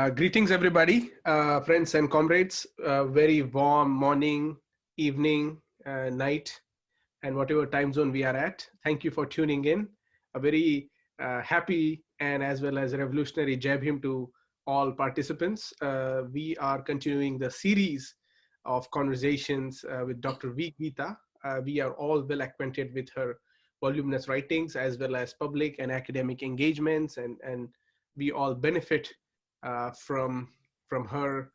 Greetings, everybody, friends and comrades. Very warm morning, evening, night, and whatever time zone we are at. Thank you for tuning in. A very happy and as well as revolutionary Jai Bhim to all participants. We are continuing the series of conversations with Dr. V. Geetha. We are all well acquainted with her voluminous writings as well as public and academic engagements, and we all benefit from her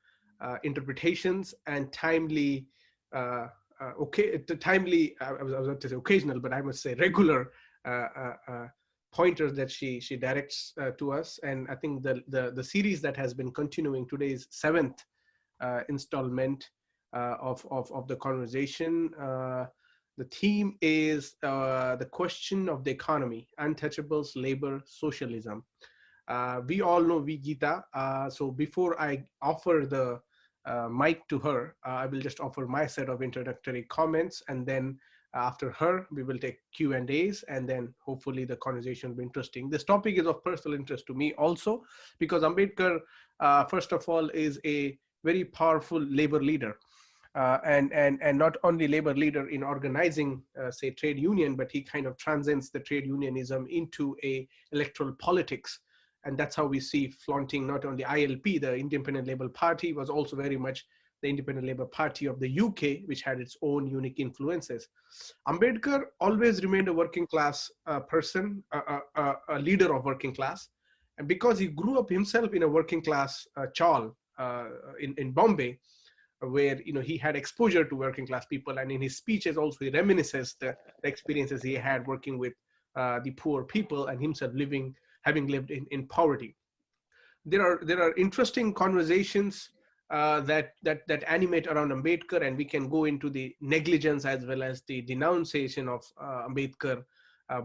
interpretations and timely, timely. I was about to say occasional, but I must say regular pointers that she directs to us. And I think the series that has been continuing, today's 7th installment of the conversation. The theme is the question of the economy: untouchables, labor, socialism. We all know V. Geetha. So before I offer the mic to her, I will just offer my set of introductory comments, and then after her, we will take Q&As, and then hopefully the conversation will be interesting. This topic is of personal interest to me also, because Ambedkar, first of all, is a very powerful labor leader. And not only labor leader in organizing, say, trade union, but he kind of transcends the trade unionism into a electoral politics. And that's how we see flaunting not only ILP, the Independent Labour Party, was also very much the Independent Labour Party of the UK, which had its own unique influences. Ambedkar always remained a working class person, a leader of working class. And because he grew up himself in a working class chawl in Bombay, where he had exposure to working class people, and in his speeches also he reminisces the experiences he had working with the poor people and himself having lived in poverty. There are interesting conversations that animate around Ambedkar, and we can go into the negligence as well as the denunciation of Ambedkar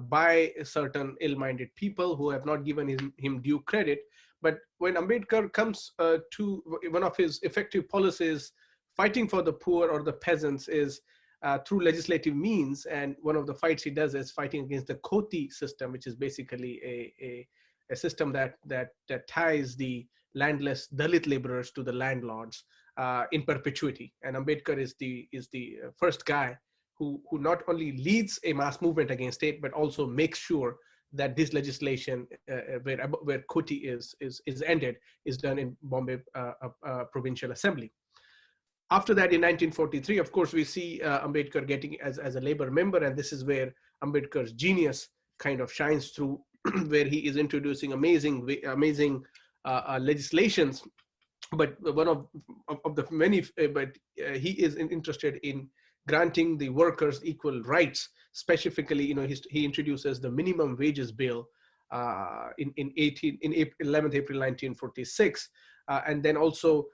by certain ill-minded people who have not given him due credit. But when Ambedkar comes to one of his effective policies, fighting for the poor or the peasants is through legislative means. And one of the fights he does is fighting against the Khoti system, which is basically a system that ties the landless Dalit laborers to the landlords in perpetuity. And Ambedkar is the first guy who not only leads a mass movement against it, but also makes sure that this legislation where Khoti is ended is done in Bombay Provincial Assembly. After that, in 1943, of course, we see Ambedkar getting as a labor member, and this is where Ambedkar's genius kind of shines through, where he is introducing amazing legislations. But one of the many, he is interested in granting the workers equal rights. Specifically, he introduces the minimum wages bill in 11th April 1946, and then also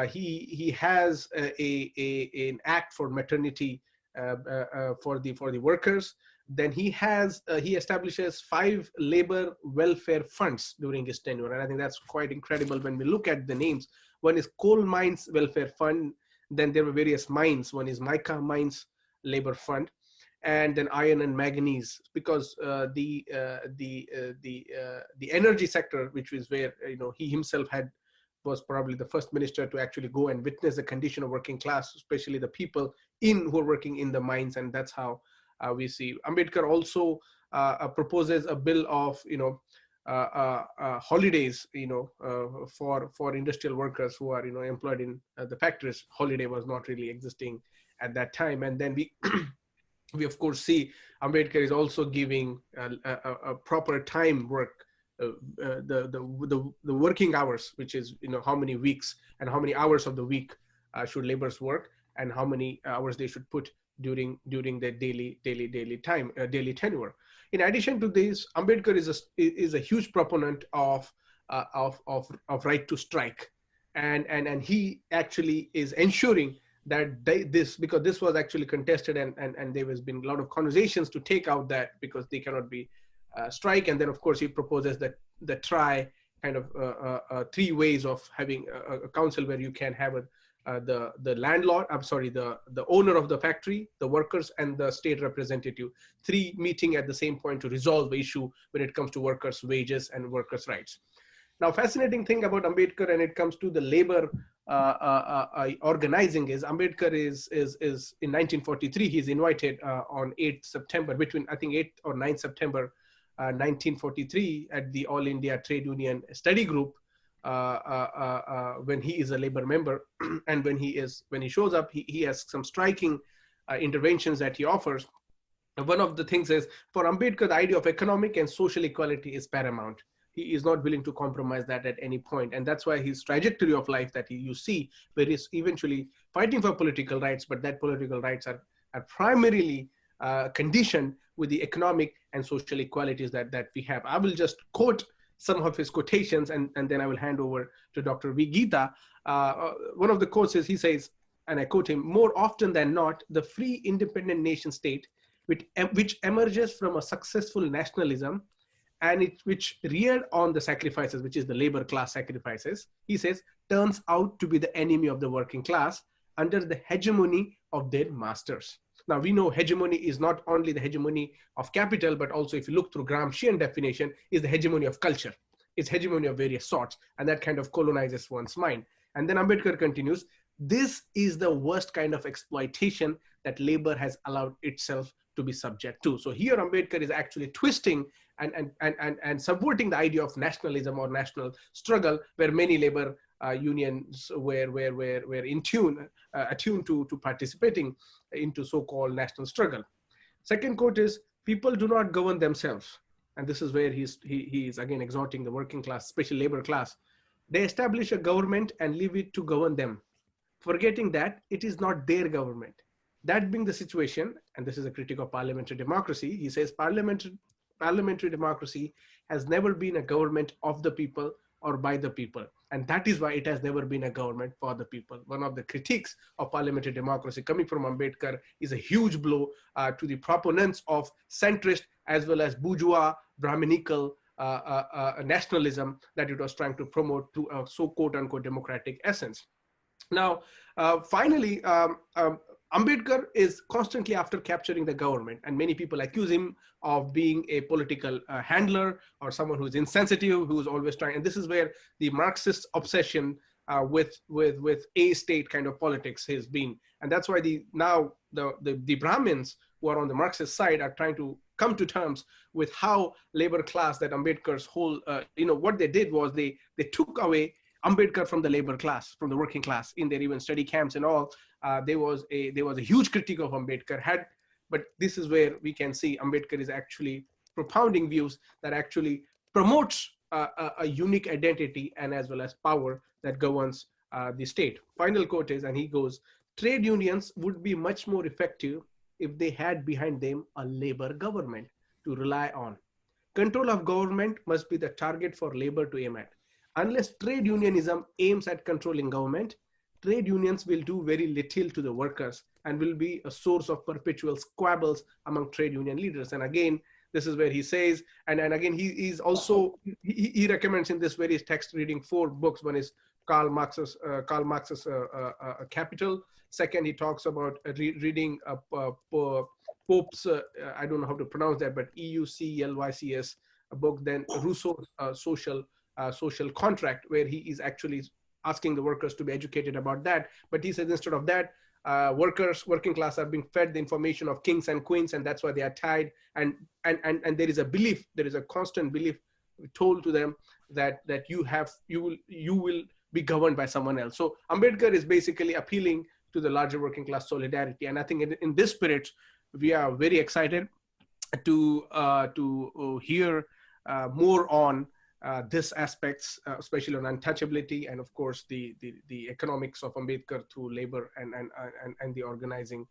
he has an act for maternity for the workers. Then he establishes 5 labor welfare funds during his tenure, and I think that's quite incredible when we look at the names. One is Coal Mines Welfare Fund. Then there were various mines. One is Mica Mines Labor Fund, and then iron and manganese, because the energy sector, which was where he himself was probably the first minister to actually go and witness the condition of working class, especially the people who are working in the mines, and that's how we see. Ambedkar also proposes a bill of holidays for industrial workers who are employed in the factories. Holiday was not really existing at that time. And then we of course see Ambedkar is also giving a proper time work, the working hours, which is how many weeks and how many hours of the week should laborers work, and how many hours they should put during their daily tenure. In addition to this, Ambedkar is a huge proponent of right to strike, and he actually is ensuring that because this was actually contested, and there has been a lot of conversations to take out that, because they cannot be strike. And then of course he proposes that the kind of 3 ways of having a council where you can have the landlord, the owner of the factory, the workers, and the state representative, 3 meeting at the same point to resolve the issue when it comes to workers' wages and workers' rights. Now, fascinating thing about Ambedkar, and it comes to the labor organizing, is Ambedkar is in 1943. He's invited on 8th September, between I think 8th or 9th September 1943, at the All India Trade Union Study Group, when he is a labor member. And when he shows up, he has some striking interventions that he offers. And one of the things is, for Ambedkar, the idea of economic and social equality is paramount. He is not willing to compromise that at any point. And that's why his trajectory of life that you see, where he's eventually fighting for political rights, but that political rights are primarily conditioned with the economic and social equalities that we have. I will just quote some of his quotations, and then I will hand over to Dr. V. Geetha. One of the quotes is, he says, and I quote him, "More often than not, the free independent nation state, which emerges from a successful nationalism, and which reared on the sacrifices, which is the labor class sacrifices," he says, "turns out to be the enemy of the working class under the hegemony of their masters." Now, we know hegemony is not only the hegemony of capital, but also, if you look through Gramscian definition, is the hegemony of culture. It's hegemony of various sorts, and that kind of colonizes one's mind. And then Ambedkar continues, "This is the worst kind of exploitation that labor has allowed itself to be subject to." So here Ambedkar is actually twisting and subverting the idea of nationalism or national struggle, where many labor unions were attuned to participating into so-called national struggle. Second quote is, "People do not govern themselves." And this is where he is again exhorting the working class, especially labor class. "They establish a government and leave it to govern them, forgetting that it is not their government. That being the situation," and this is a critique of parliamentary democracy, he says, parliamentary democracy has never been a government of the people or by the people. And that is why it has never been a government for the people. One of the critiques of parliamentary democracy coming from Ambedkar is a huge blow to the proponents of centrist as well as bourgeois Brahminical nationalism that it was trying to promote through a so quote unquote democratic essence. Now, finally, Ambedkar is constantly after capturing the government, and many people accuse him of being a political handler or someone who's insensitive, who's always trying. And this is where the Marxist obsession with a state kind of politics has been. And that's why the Brahmins who are on the Marxist side are trying to come to terms with how labor class, that Ambedkar's whole, what they did was they took away Ambedkar from the labor class, from the working class, in their even study camps and all. There was a huge critique of Ambedkar. But this is where we can see Ambedkar is actually propounding views that actually promotes a unique identity and as well as power that governs the state. Final quote is, and he goes, "Trade unions would be much more effective if they had behind them a labor government to rely on. Control of government must be the target for labor to aim at. Unless trade unionism aims at controlling government, trade unions will do very little to the workers and will be a source of perpetual squabbles among trade union leaders." And again, this is where he says, and again, he recommends in this very text reading 4 books. One is Karl Marx's Capital. Second, he talks about reading Pope's, I don't know how to pronounce that, but Euclycs, a book. Then Rousseau's social contract, where he is actually asking the workers to be educated about that. But he says instead of that, working class are being fed the information of kings and queens, and that's why they are tied. And there is a belief, there is a constant belief told to them that you will be governed by someone else. So Ambedkar is basically appealing to the larger working class solidarity. And I think in this spirit, we are very excited to hear more on this aspects, especially on untouchability, and of course the economics of Ambedkar through labor and the organizing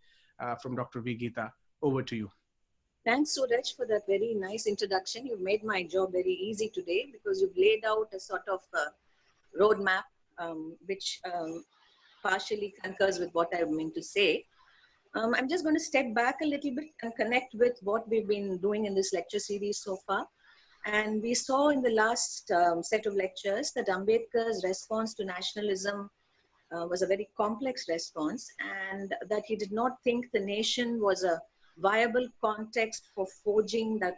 from Dr. V. Geetha. Over to you. Thanks, Suraj, for that very nice introduction. You've made my job very easy today because you've laid out a sort of roadmap which partially concurs with what I meant to say. I'm just going to step back a little bit and connect with what we've been doing in this lecture series so far. And we saw in the last set of lectures that Ambedkar's response to nationalism was a very complex response, and that he did not think the nation was a viable context for forging that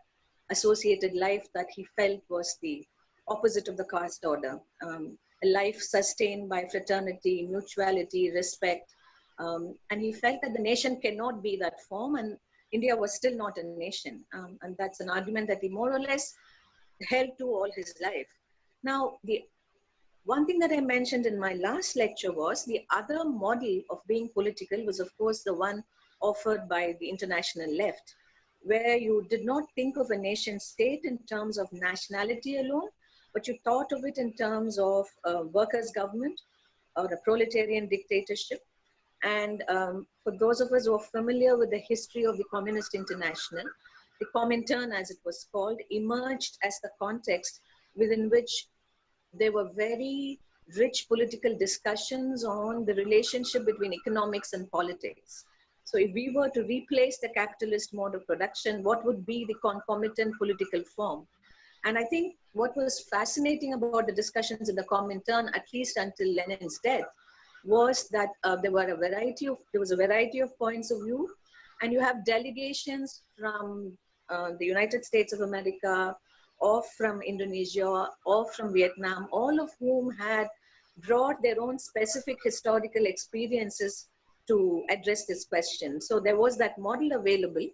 associated life that he felt was the opposite of the caste order, a life sustained by fraternity, mutuality, respect. And he felt that the nation cannot be that form, and India was still not a nation. And that's an argument that he more or less held to all his life. Now, the one thing that I mentioned in my last lecture was the other model of being political was, of course, the one offered by the international left, where you did not think of a nation state in terms of nationality alone, but you thought of it in terms of a workers' government or a proletarian dictatorship. And for those of us who are familiar with the history of the Communist International, the Comintern, as it was called, emerged as the context within which there were very rich political discussions on the relationship between economics and politics. So if we were to replace the capitalist mode of production, what would be the concomitant political form? And I think what was fascinating about the discussions in the Comintern, at least until Lenin's death, was that there was a variety of points of view, and you have delegations from the United States of America, or from Indonesia, or from Vietnam, all of whom had brought their own specific historical experiences to address this question. So there was that model available,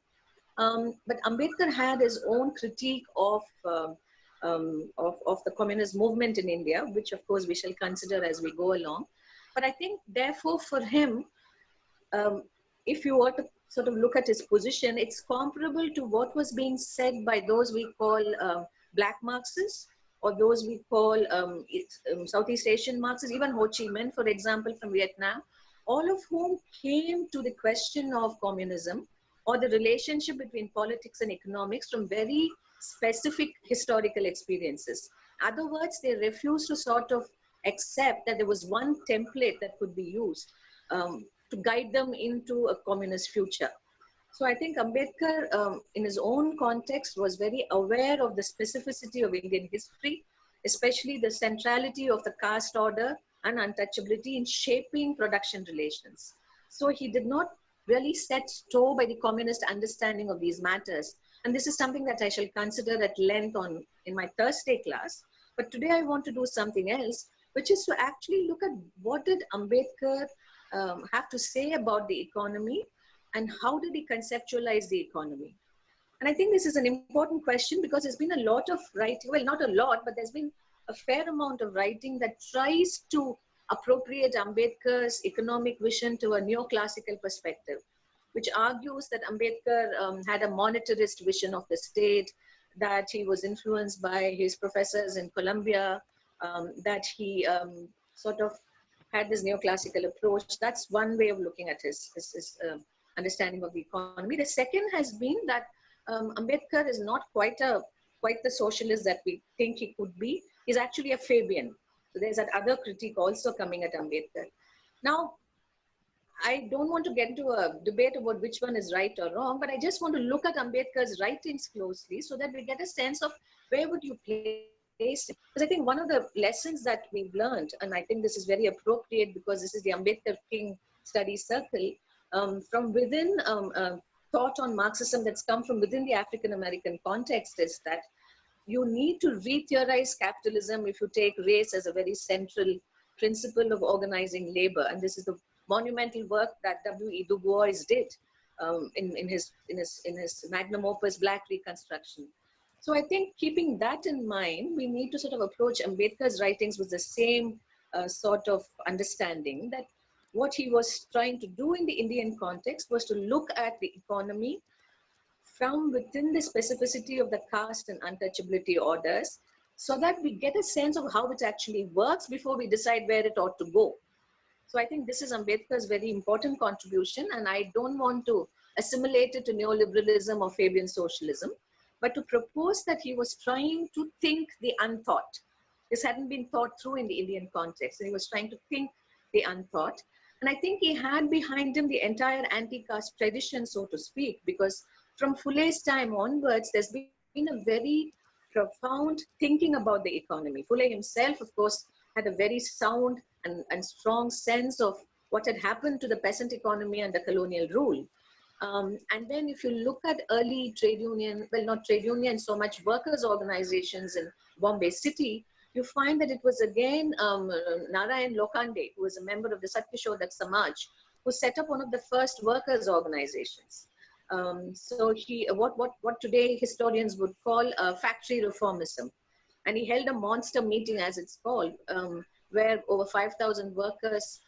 but Ambedkar had his own critique of the communist movement in India, which of course we shall consider as we go along. But I think, therefore, for him, if you were to sort of look at his position, it's comparable to what was being said by those we call black Marxists, or those we call Southeast Asian Marxists, even Ho Chi Minh, for example, from Vietnam, all of whom came to the question of communism or the relationship between politics and economics from very specific historical experiences. In other words, they refused to sort of accept that there was one template that could be used to guide them into a communist future. So I think Ambedkar, in his own context, was very aware of the specificity of Indian history, especially the centrality of the caste order and untouchability in shaping production relations. So he did not really set store by the communist understanding of these matters. And this is something that I shall consider at length in my Thursday class. But today I want to do something else, which is to actually look at what did Ambedkar have to say about the economy, and how did he conceptualize the economy? And I think this is an important question because there's been a lot of writing, well, not a lot, but there's been a fair amount of writing that tries to appropriate Ambedkar's economic vision to a neoclassical perspective, which argues that Ambedkar had a monetarist vision of the state, that he was influenced by his professors in Columbia, that he sort of had this neoclassical approach. That's one way of looking at his understanding of the economy. The second has been that Ambedkar is not quite the socialist that we think he could be. He's actually a Fabian. So there's that other critique also coming at Ambedkar. Now, I don't want to get into a debate about which one is right or wrong, but I just want to look at Ambedkar's writings closely so that we get a sense of where would you place it. Because I think one of the lessons that we've learned, and I think this is very appropriate because this is the Ambedkar King Study Circle, from within thought on Marxism that's come from within the African-American context, is that you need to re-theorize capitalism if you take race as a very central principle of organizing labor. And this is the monumental work that W.E. Du Bois did in his magnum opus, Black Reconstruction. So I think keeping that in mind, we need to sort of approach Ambedkar's writings with the same sort of understanding that what he was trying to do in the Indian context was to look at the economy from within the specificity of the caste and untouchability orders, so that we get a sense of how it actually works before we decide where it ought to go. So I think this is Ambedkar's very important contribution, and I don't want to assimilate it to neoliberalism or Fabian socialism, but to propose that he was trying to think the unthought. This hadn't been thought through in the Indian context, and he was trying to think the unthought. And I think he had behind him the entire anti-caste tradition, so to speak, because from Fule's time onwards, there's been a very profound thinking about the economy. Fule himself, of course, had a very sound and strong sense of what had happened to the peasant economy under colonial rule. And then if you look at early trade union, well, not trade union so much, workers' organizations in Bombay City, you find that it was again Narayan Lokande, who was a member of the Satyashodak Samaj, who set up one of the first workers' organizations. So what today historians would call factory reformism. And he held a monster meeting, as it's called, where over 5,000 workers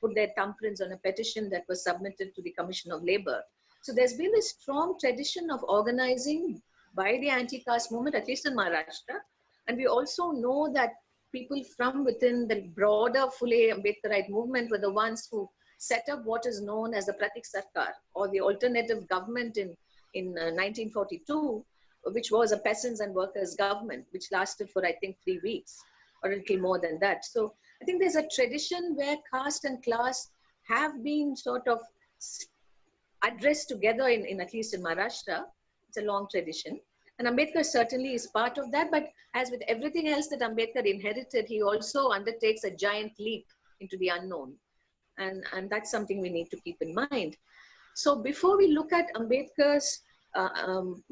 put their thumbprints on a petition that was submitted to the Commission of Labor. So there's been a strong tradition of organizing by the anti-caste movement, at least in Maharashtra. And we also know that people from within the broader Phule Ambedkarite movement were the ones who set up what is known as the Pratik Sarkar, or the alternative government in 1942, which was a peasants and workers government, which lasted for, I think, 3 weeks or a little more than that. So I think there's a tradition where caste and class have been sort of addressed together in at least in Maharashtra. It's a long tradition. And Ambedkar certainly is part of that. But as with everything else that Ambedkar inherited, he also undertakes a giant leap into the unknown. And that's something we need to keep in mind. So before we look at Ambedkar's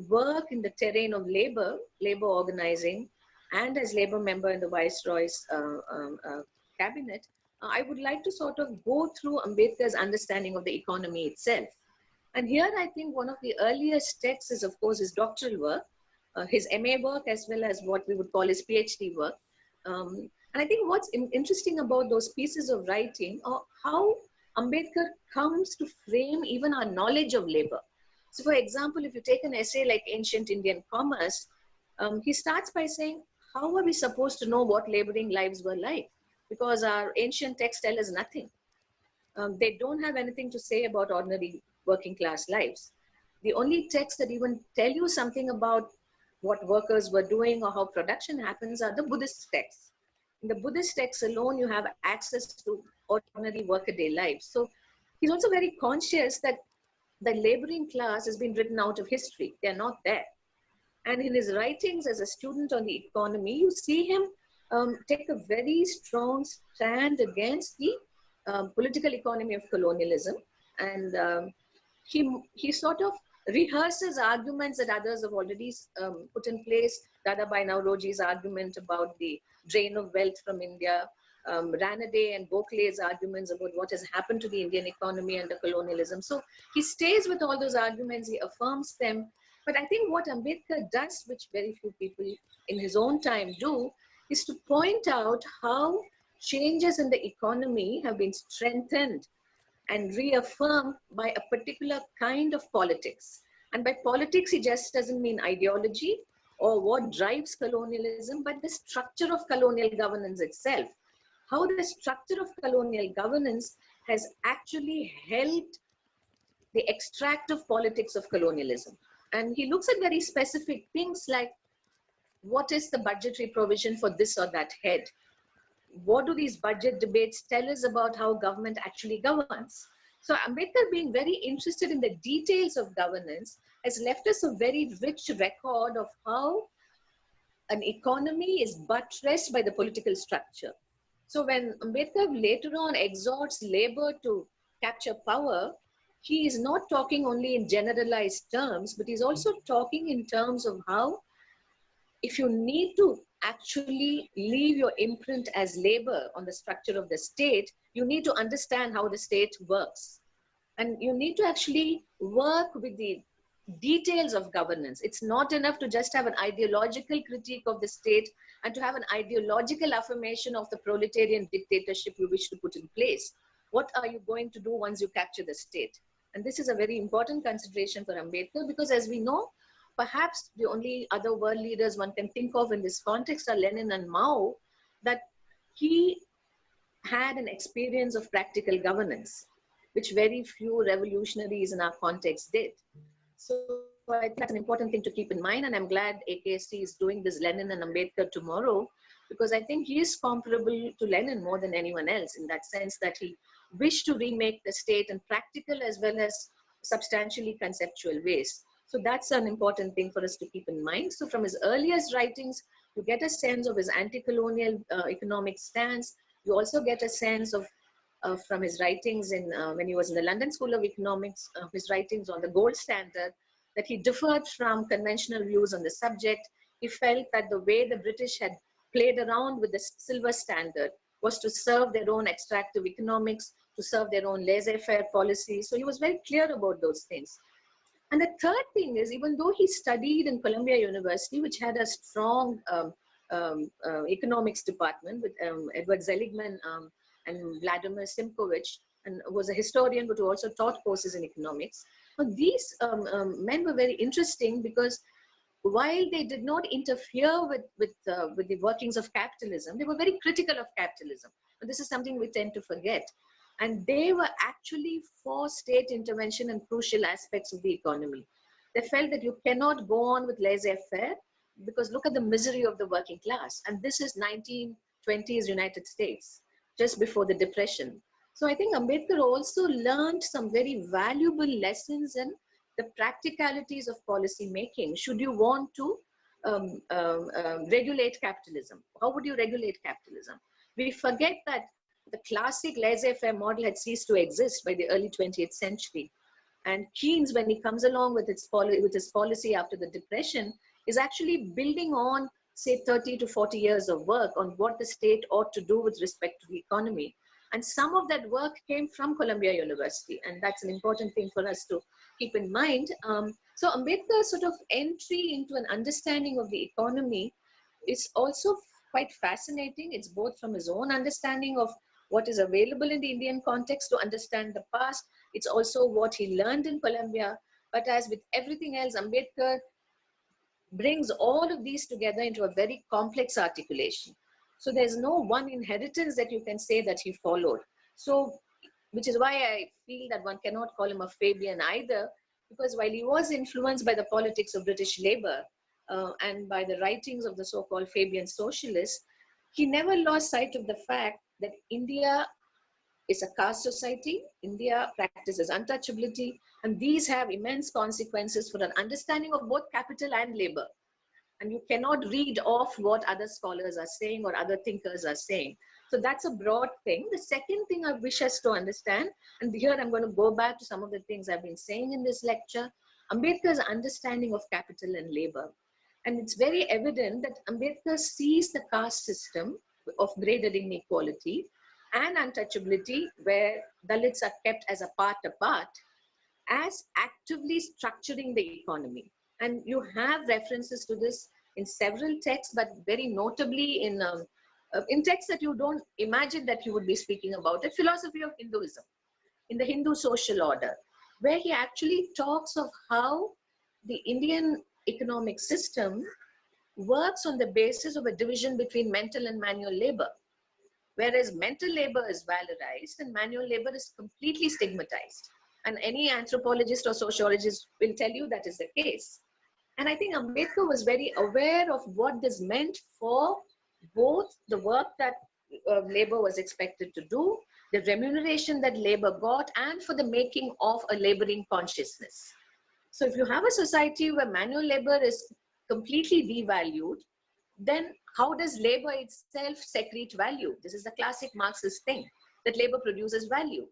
work in the terrain of labor organizing, and as labor member in the Viceroy's cabinet, I would like to sort of go through Ambedkar's understanding of the economy itself. And here I think one of the earliest texts is, of course, his doctoral work, his MA work, as well as what we would call his PhD work. And I think what's interesting about those pieces of writing are how Ambedkar comes to frame even our knowledge of labor. So for example, if you take an essay like Ancient Indian Commerce, he starts by saying, how are we supposed to know what laboring lives were like? Because our ancient texts tell us nothing. They don't have anything to say about ordinary working class lives. The only texts that even tell you something about what workers were doing or how production happens are the Buddhist texts. In the Buddhist texts alone, you have access to ordinary workaday life. So he's also very conscious that the laboring class has been written out of history. They're not there. And in his writings as a student on the economy, you see him take a very strong stand against the political economy of colonialism. And he sort of rehearses arguments that others have already put in place. Dadabhai Nauroji's argument about the drain of wealth from India, Ranade and Gokhale's arguments about what has happened to the Indian economy under colonialism. So he stays with all those arguments, he affirms them. But I think what Ambedkar does, which very few people in his own time do, is to point out how changes in the economy have been strengthened and reaffirmed by a particular kind of politics. And by politics, he just doesn't mean ideology or what drives colonialism, but the structure of colonial governance itself. How the structure of colonial governance has actually helped the extractive politics of colonialism. And he looks at very specific things like, what is the budgetary provision for this or that head? What do these budget debates tell us about how government actually governs? So Ambedkar, being very interested in the details of governance, has left us a very rich record of how an economy is buttressed by the political structure. So when Ambedkar later on exhorts labor to capture power, he is not talking only in generalized terms, but he's also talking in terms of how, if you need to actually leave your imprint as labor on the structure of the state, you need to understand how the state works. And you need to actually work with the details of governance. It's not enough to just have an ideological critique of the state and to have an ideological affirmation of the proletarian dictatorship you wish to put in place. What are you going to do once you capture the state? And this is a very important consideration for Ambedkar, because as we know, perhaps the only other world leaders one can think of in this context are Lenin and Mao, that he had an experience of practical governance, which very few revolutionaries in our context did. So I think that's an important thing to keep in mind, and I'm glad AKST is doing this Lenin and Ambedkar tomorrow, because I think he is comparable to Lenin more than anyone else in that sense that he wished to remake the state in practical as well as substantially conceptual ways. So that's an important thing for us to keep in mind. So from his earliest writings, you get a sense of his anti-colonial economic stance. You also get a sense of from his writings when he was in the London School of Economics, his writings on the gold standard, that he differed from conventional views on the subject. He felt that the way the British had played around with the silver standard was to serve their own extractive economics, to serve their own laissez-faire policy. So he was very clear about those things. And the third thing is, even though he studied in Columbia University, which had a strong economics department with Edward Seligman and Vladimir Simkovich, and was a historian but who also taught courses in economics. But these men were very interesting because while they did not interfere with the workings of capitalism, they were very critical of capitalism. And this is something we tend to forget. And they were actually for state intervention in crucial aspects of the economy. They felt that you cannot go on with laissez-faire because look at the misery of the working class. And this is 1920s United States, just before the Depression. So I think Ambedkar also learned some very valuable lessons in the practicalities of policy making. Should you want to regulate capitalism? How would you regulate capitalism? We forget that the classic laissez-faire model had ceased to exist by the early 20th century. And Keynes, when he comes along with his policy after the Depression, is actually building on, say, 30 to 40 years of work on what the state ought to do with respect to the economy. And some of that work came from Columbia University. And that's an important thing for us to keep in mind. So Ambedkar's sort of entry into an understanding of the economy is also quite fascinating. It's both from his own understanding of what is available in the Indian context to understand the past. It's also what he learned in Columbia. But as with everything else, Ambedkar brings all of these together into a very complex articulation. So there's no one inheritance that you can say that he followed. So, which is why I feel that one cannot call him a Fabian either, because while he was influenced by the politics of British Labour and by the writings of the so-called Fabian socialists, he never lost sight of the fact that India is a caste society. India practices untouchability, and these have immense consequences for an understanding of both capital and labor. And you cannot read off what other scholars are saying or other thinkers are saying. So that's a broad thing. The second thing I wish us to understand, and here I'm going to go back to some of the things I've been saying in this lecture, Ambedkar's understanding of capital and labor. And it's very evident that Ambedkar sees the caste system of graded inequality and untouchability, where Dalits are kept as a part apart, as actively structuring the economy. And you have references to this in several texts, but very notably in texts that you don't imagine that you would be speaking about, the philosophy of Hinduism, in the Hindu social order, where he actually talks of how the Indian economic system works on the basis of a division between mental and manual labor. Whereas mental labor is valorized and manual labor is completely stigmatized. And any anthropologist or sociologist will tell you that is the case. And I think Ambedkar was very aware of what this meant for both the work that labor was expected to do, the remuneration that labor got, and for the making of a laboring consciousness. So if you have a society where manual labor is completely devalued, then how does labor itself secrete value? This is the classic Marxist thing, that labor produces value.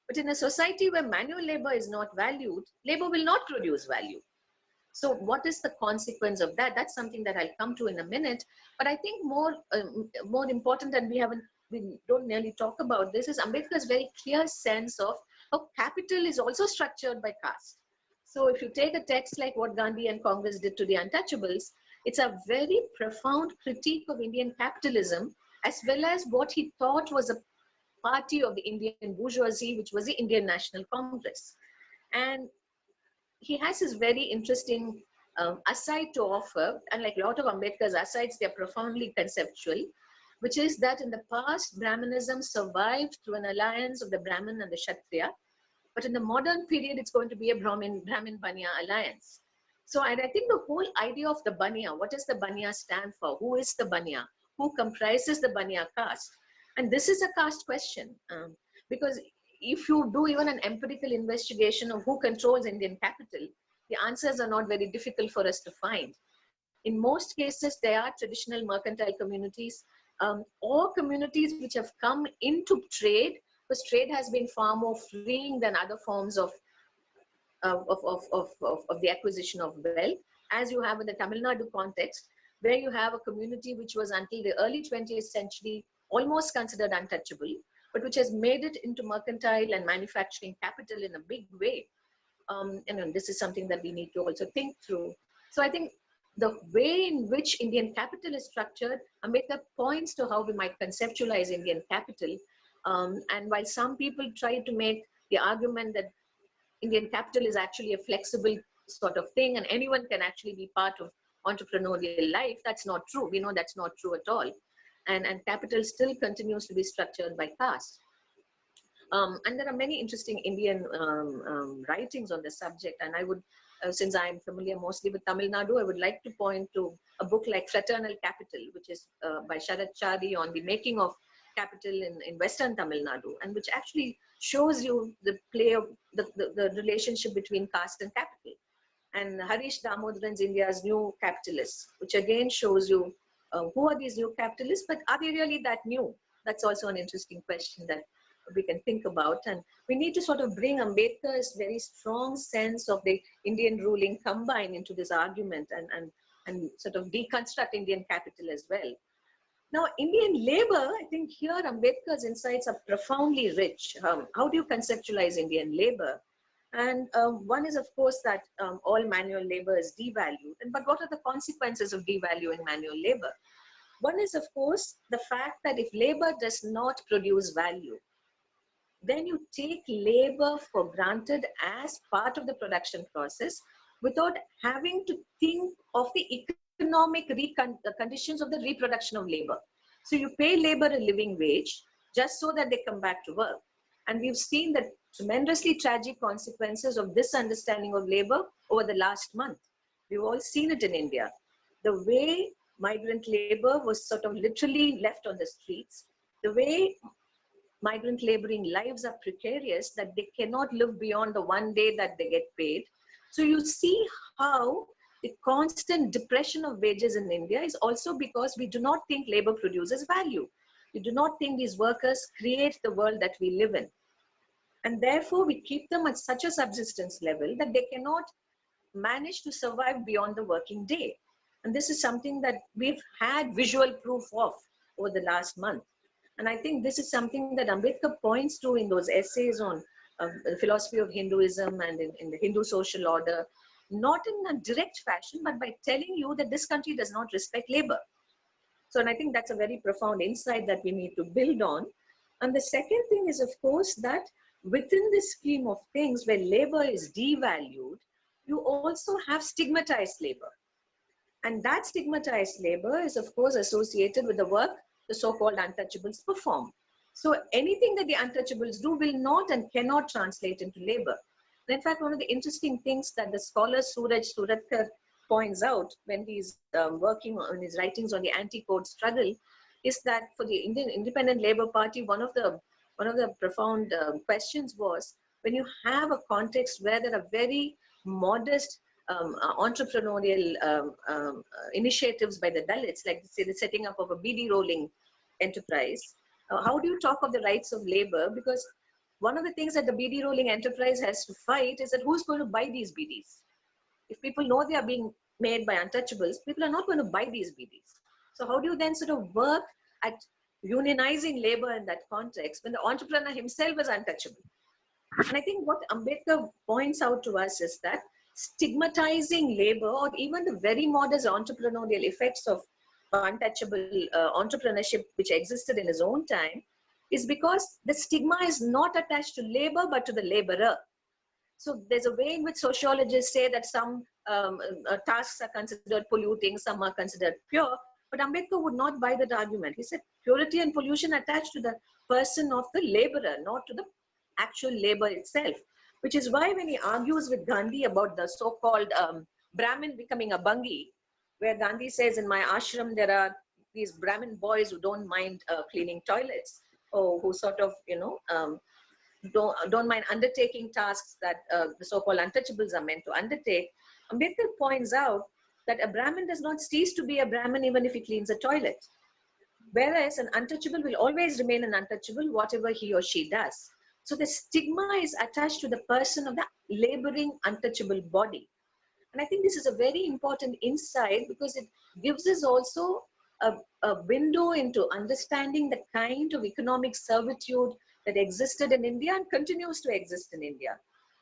But in a society where manual labor is not valued, labor will not produce value. So what is the consequence of that? That's something that I'll come to in a minute. But I think more important, and we don't nearly talk about this, is Ambedkar's very clear sense of how capital is also structured by caste. So if you take a text like what Gandhi and Congress did to the Untouchables, it's a very profound critique of Indian capitalism, as well as what he thought was a party of the Indian bourgeoisie, which was the Indian National Congress. And he has this very interesting aside to offer, and like a lot of Ambedkar's asides, they're profoundly conceptual, which is that in the past, Brahmanism survived through an alliance of the Brahmin and the Kshatriya, but in the modern period, it's going to be a Brahmin-Baniya alliance. So I think the whole idea of the Baniya, what does the Baniya stand for? Who is the Baniya? Who comprises the Baniya caste? And this is a caste question, because if you do even an empirical investigation of who controls Indian capital, the answers are not very difficult for us to find. In most cases, they are traditional mercantile communities or communities which have come into trade because trade has been far more freeing than other forms of the acquisition of wealth, as you have in the Tamil Nadu context, where you have a community which was until the early 20th century almost considered untouchable, but which has made it into mercantile and manufacturing capital in a big way. And this is something that we need to also think through. So I think the way in which Indian capital is structured, Ambedkar points to how we might conceptualize Indian capital. And while some people try to make the argument that Indian capital is actually a flexible sort of thing and anyone can actually be part of entrepreneurial life, that's not true. We know that's not true at all. And capital still continues to be structured by caste. And there are many interesting Indian writings on the subject. And I would, since I'm familiar mostly with Tamil Nadu, I would like to point to a book like Fraternal Capital, which is by Sharad Chari on the making of capital in Western Tamil Nadu, and which actually shows you the play of the relationship between caste and capital. And Harish Damodaran's India's New Capitalists, which again shows you who are these new capitalists, but are they really that new? That's also an interesting question that we can think about. And we need to sort of bring Ambedkar's very strong sense of the Indian ruling combine into this argument and sort of deconstruct Indian capital as well. Now, Indian labor, I think here Ambedkar's insights are profoundly rich. How do you conceptualize Indian labor? And one is, of course, that all manual labor is devalued. But what are the consequences of devaluing manual labor? One is, of course, the fact that if labor does not produce value, then you take labor for granted as part of the production process without having to think of the economic conditions of the reproduction of labor. So you pay labor a living wage just so that they come back to work. And we've seen the tremendously tragic consequences of this understanding of labor over the last month. We've all seen it in India. The way migrant labor was sort of literally left on the streets, the way migrant laboring lives are precarious, that they cannot live beyond the one day that they get paid. So you see how the constant depression of wages in India is also because we do not think labor produces value. We do not think these workers create the world that we live in. And therefore, we keep them at such a subsistence level that they cannot manage to survive beyond the working day. And this is something that we've had visual proof of over the last month. And I think this is something that Ambedkar points to in those essays on the philosophy of Hinduism and in the Hindu social order, not in a direct fashion, but by telling you that this country does not respect labor. So, and I think that's a very profound insight that we need to build on. And the second thing is, of course, that within this scheme of things where labor is devalued, you also have stigmatized labor. And that stigmatized labor is, of course, associated with the work the so-called untouchables perform. So anything that the untouchables do will not and cannot translate into labor. And in fact, one of the interesting things that the scholar Suraj points out when he's working on his writings on the anti-code struggle is that for the Indian Independent Labour Party, one of the profound questions was, when you have a context where there are very modest entrepreneurial initiatives by the Dalits, like say the setting up of a beedi rolling enterprise, how do you talk of the rights of labor? Because one of the things that the beedi rolling enterprise has to fight is that who's going to buy these beedis? If people know they are being made by untouchables, people are not going to buy these beedis. So how do you then sort of work at unionizing labor in that context when the entrepreneur himself is untouchable? And I think what Ambedkar points out to us is that stigmatizing labor, or even the very modest entrepreneurial effects of untouchable entrepreneurship which existed in his own time, is because the stigma is not attached to labor but to the laborer. So there's a way in which sociologists say that some tasks are considered polluting, some are considered pure, but Ambedkar would not buy that argument. He said purity and pollution attached to the person of the laborer, not to the actual labor itself. Which is why when he argues with Gandhi about the so-called Brahmin becoming a Bangi, where Gandhi says, in my ashram, there are these Brahmin boys who don't mind cleaning toilets, or who sort of, don't mind undertaking tasks that the so-called untouchables are meant to undertake. Ambedkar points out that a Brahmin does not cease to be a Brahmin even if he cleans a toilet. Whereas an untouchable will always remain an untouchable, whatever he or she does. So the stigma is attached to the person of the laboring untouchable body. And I think this is a very important insight because it gives us also a window into understanding the kind of economic servitude that existed in India and continues to exist in India.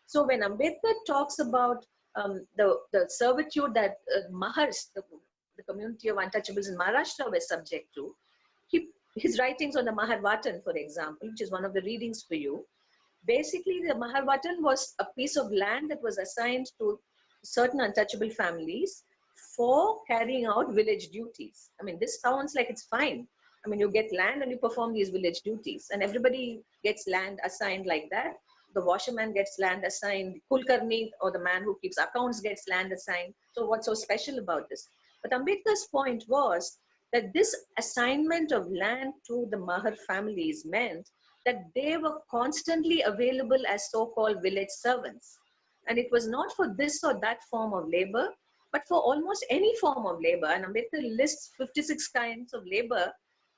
So when Ambedkar talks about the servitude that Mahars, the community of untouchables in Maharashtra, were subject to, his writings on the Maharvatan, for example, which is one of the readings for you, basically the Maharvatan was a piece of land that was assigned to certain untouchable families for carrying out village duties. I mean, this sounds like it's fine. I mean, you get land and you perform these village duties, and everybody gets land assigned like that. The washerman gets land assigned, Kulkarni, or the man who keeps accounts, gets land assigned. So what's so special about this? But Ambedkar's point was that this assignment of land to the Mahar families meant that they were constantly available as so-called village servants. And it was not for this or that form of labor, but for almost any form of labor. And Ambedkar lists 56 kinds of labor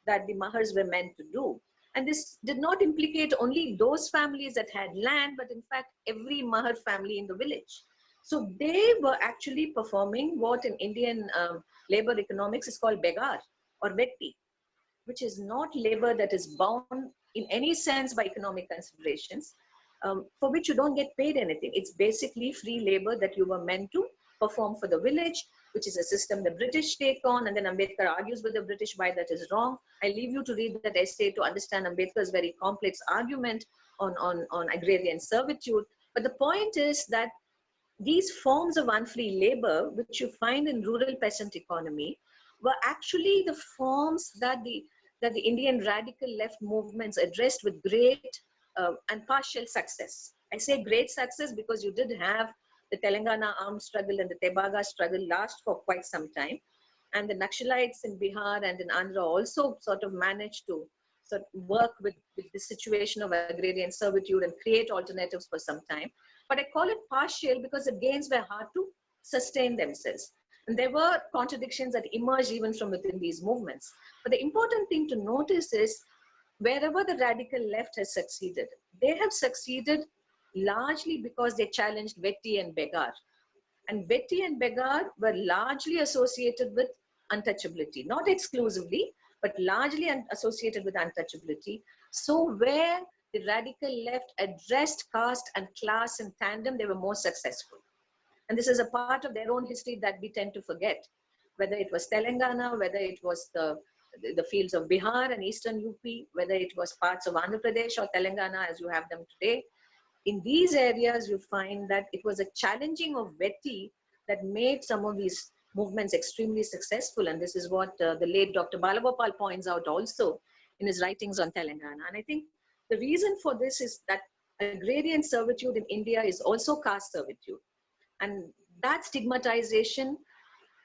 that the Mahars were meant to do. And this did not implicate only those families that had land, but in fact, every Mahar family in the village. So they were actually performing what in Indian labor economics is called begar or vetti, which is not labor that is bound in any sense by economic considerations, for which you don't get paid anything. It's basically free labor that you were meant to perform for the village, which is a system the British take on, and then Ambedkar argues with the British why that is wrong. I leave you to read that essay to understand Ambedkar's very complex argument on agrarian servitude. But the point is that these forms of unfree labor, which you find in rural peasant economy, were actually the forms that the Indian radical left movements addressed with great and partial success. I say great success because you did have the Telangana armed struggle and the Tebaga struggle last for quite some time. And the Naxalites in Bihar and in Andhra also sort of managed to sort of work with the situation of agrarian servitude and create alternatives for some time. But I call it partial because the gains were hard to sustain themselves. And there were contradictions that emerged even from within these movements. But the important thing to notice is wherever the radical left has succeeded, they have succeeded largely because they challenged vetti and begar. And vetti and begar were largely associated with untouchability, not exclusively, but largely associated with untouchability. So where the radical left addressed caste and class in tandem, they were more successful. And this is a part of their own history that we tend to forget, whether it was Telangana, whether it was the fields of Bihar and Eastern UP, whether it was parts of Andhra Pradesh or Telangana as you have them today. In these areas, you find that it was a challenging of vetti that made some of these movements extremely successful. And this is what the late Dr. Balagopal points out also in his writings on Telangana. And I think the reason for this is that agrarian servitude in India is also caste servitude. And that stigmatization,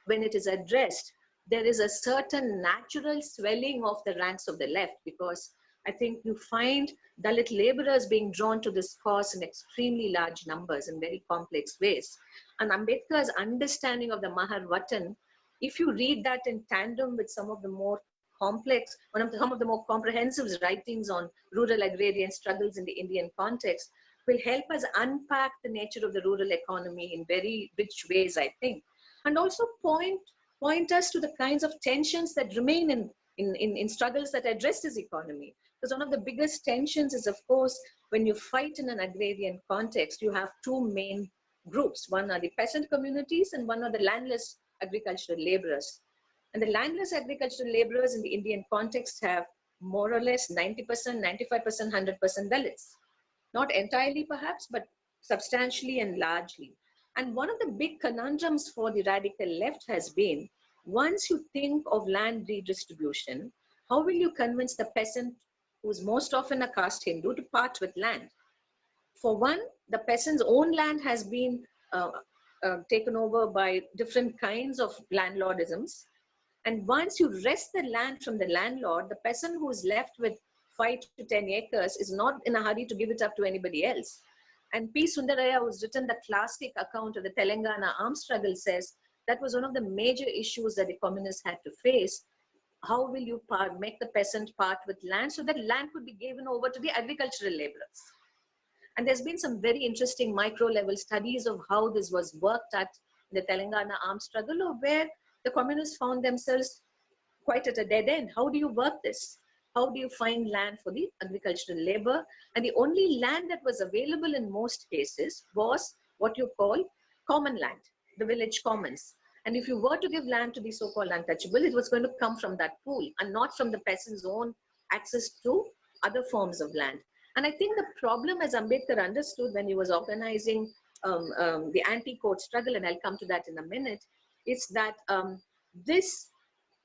when it is addressed, there is a certain natural swelling of the ranks of the left, because I think you find Dalit laborers being drawn to this cause in extremely large numbers in very complex ways. And Ambedkar's understanding of the Maharvatan, if you read that in tandem with some of the more complex, some of the more comprehensive writings on rural agrarian struggles in the Indian context, will help us unpack the nature of the rural economy in very rich ways, I think. And also point us to the kinds of tensions that remain in struggles that address this economy. Because one of the biggest tensions is, of course, when you fight in an agrarian context, you have two main groups. One are the peasant communities and one are the landless agricultural laborers. And the landless agricultural laborers in the Indian context have more or less 90%, 95%, 100% Dalits. Not entirely perhaps, but substantially and largely. And one of the big conundrums for the radical left has been, once you think of land redistribution, how will you convince the peasant, who's most often a caste Hindu, to part with land? For one, the peasant's own land has been taken over by different kinds of landlordisms. And once you wrest the land from the landlord, the peasant who is left with 5 to 10 acres is not in a hurry to give it up to anybody else. And P. Sundaraya, who's written the classic account of the Telangana armed struggle, says that was one of the major issues that the communists had to face. how will you make the peasant part with land so that land could be given over to the agricultural laborers? And there's been some very interesting micro level studies of how this was worked at the Telangana armed struggle, or where the communists found themselves quite at a dead end. How do you work this? How do you find land for the agricultural labor? And the only land that was available in most cases was what you call common land, the village commons. And if you were to give land to the so-called untouchable, it was going to come from that pool and not from the peasant's own access to other forms of land. And I think the problem, as Ambedkar understood when he was organizing the anti-court struggle, and I'll come to that in a minute, is that this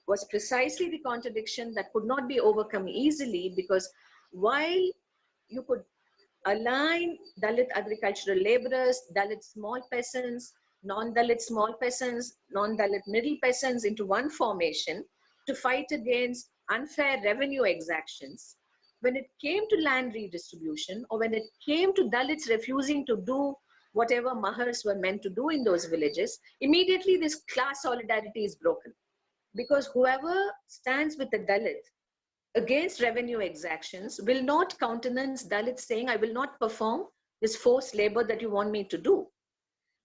was precisely the contradiction that could not be overcome easily, because while you could align Dalit agricultural laborers, Dalit small peasants, non-Dalit small peasants, non-Dalit middle peasants into one formation to fight against unfair revenue exactions, when it came to land redistribution, or when it came to Dalits refusing to do whatever mahars were meant to do in those villages, immediately this class solidarity is broken. Because whoever stands with the Dalit against revenue exactions will not countenance Dalits saying, I will not perform this forced labor that you want me to do.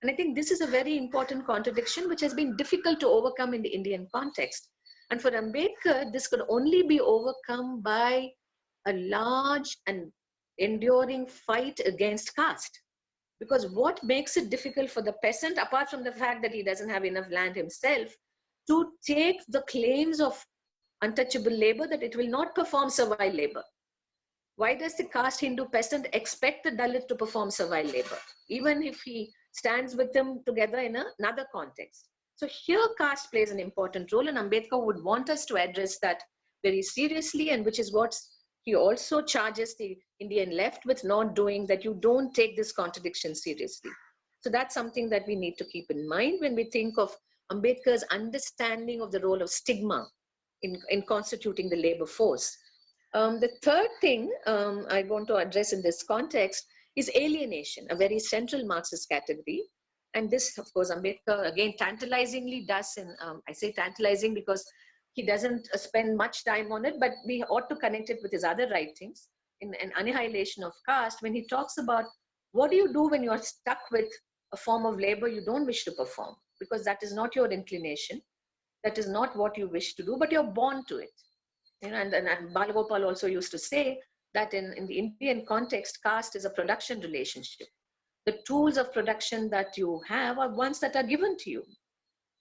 And I think this is a very important contradiction which has been difficult to overcome in the Indian context. And for Ambedkar, this could only be overcome by a large and enduring fight against caste. Because what makes it difficult for the peasant, apart from the fact that he doesn't have enough land himself, to take the claims of untouchable labor, that it will not perform servile labor. Why does the caste Hindu peasant expect the Dalit to perform servile labor, even if he stands with them together in another context? So here caste plays an important role, and Ambedkar would want us to address that very seriously, and which is what he also charges the Indian left with not doing, that you don't take this contradiction seriously. So that's something that we need to keep in mind when we think of Ambedkar's understanding of the role of stigma in constituting the labor force. The third thing I want to address in this context is alienation, a very central Marxist category. And this, of course, Ambedkar, again, tantalizingly does, and I say tantalizing because he doesn't spend much time on it, but we ought to connect it with his other writings in an Annihilation of Caste, when he talks about what do you do when you're stuck with a form of labor you don't wish to perform, because that is not your inclination, that is not what you wish to do, but you're born to it. You know, and Balagopal also used to say that in the Indian context, caste is a production relationship. The tools of production that you have are ones that are given to you.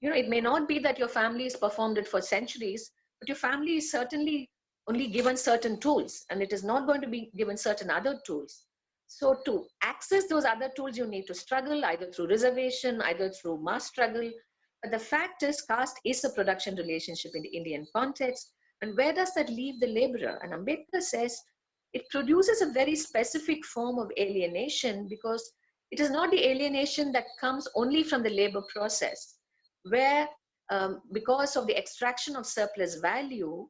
You know, it may not be that your family has performed it for centuries, but your family is certainly only given certain tools, and it is not going to be given certain other tools. So to access those other tools, you need to struggle, either through reservation, either through mass struggle. But the fact is, caste is a production relationship in the Indian context. And where does that leave the laborer? And Ambedkar says it produces a very specific form of alienation, because it is not the alienation that comes only from the labor process, where because of the extraction of surplus value,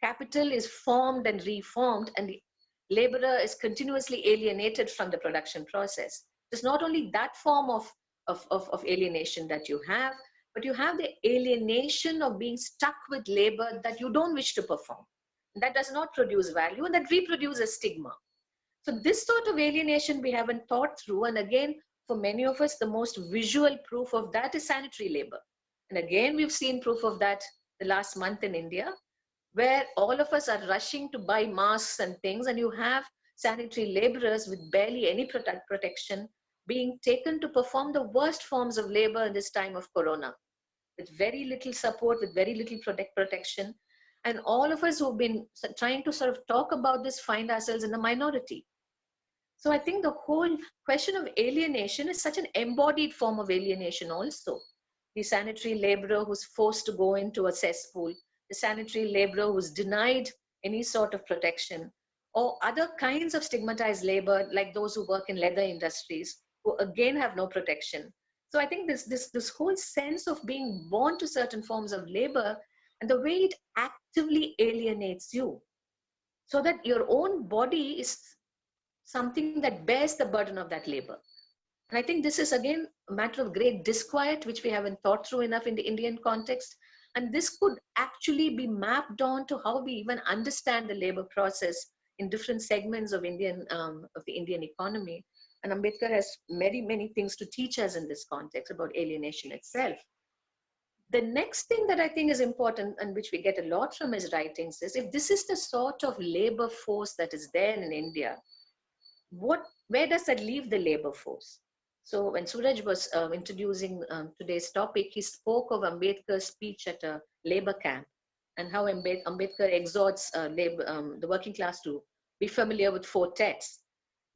capital is formed and reformed, and the laborer is continuously alienated from the production process. It's not only that form of alienation that you have, but you have the alienation of being stuck with labor that you don't wish to perform. That does not produce value, and that reproduces stigma. So this sort of alienation we haven't thought through, and again, for many of us, the most visual proof of that is sanitary labor. And again, we've seen proof of that the last month in India, where all of us are rushing to buy masks and things, and you have sanitary laborers with barely any protection being taken to perform the worst forms of labor in this time of Corona, with very little support, with very little protection. And all of us who've been trying to sort of talk about this find ourselves in the minority. So I think the whole question of alienation is such an embodied form of alienation also. The sanitary laborer who's forced to go into a cesspool, the sanitary laborer who's denied any sort of protection, or other kinds of stigmatized labor, like those who work in leather industries, who again have no protection. So I think this whole sense of being born to certain forms of labor, and the way it actively alienates you, so that your own body is something that bears the burden of that labor. And I think this is again a matter of great disquiet, which we haven't thought through enough in the Indian context. And this could actually be mapped on to how we even understand the labor process in different segments of the Indian economy. And Ambedkar has many, many things to teach us in this context about alienation itself. The next thing that I think is important, and which we get a lot from his writings, is if this is the sort of labor force that is there in India, where does that leave the labor force? So when Suraj was introducing today's topic, he spoke of Ambedkar's speech at a labor camp and how Ambedkar exhorts the working class to be familiar with four texts.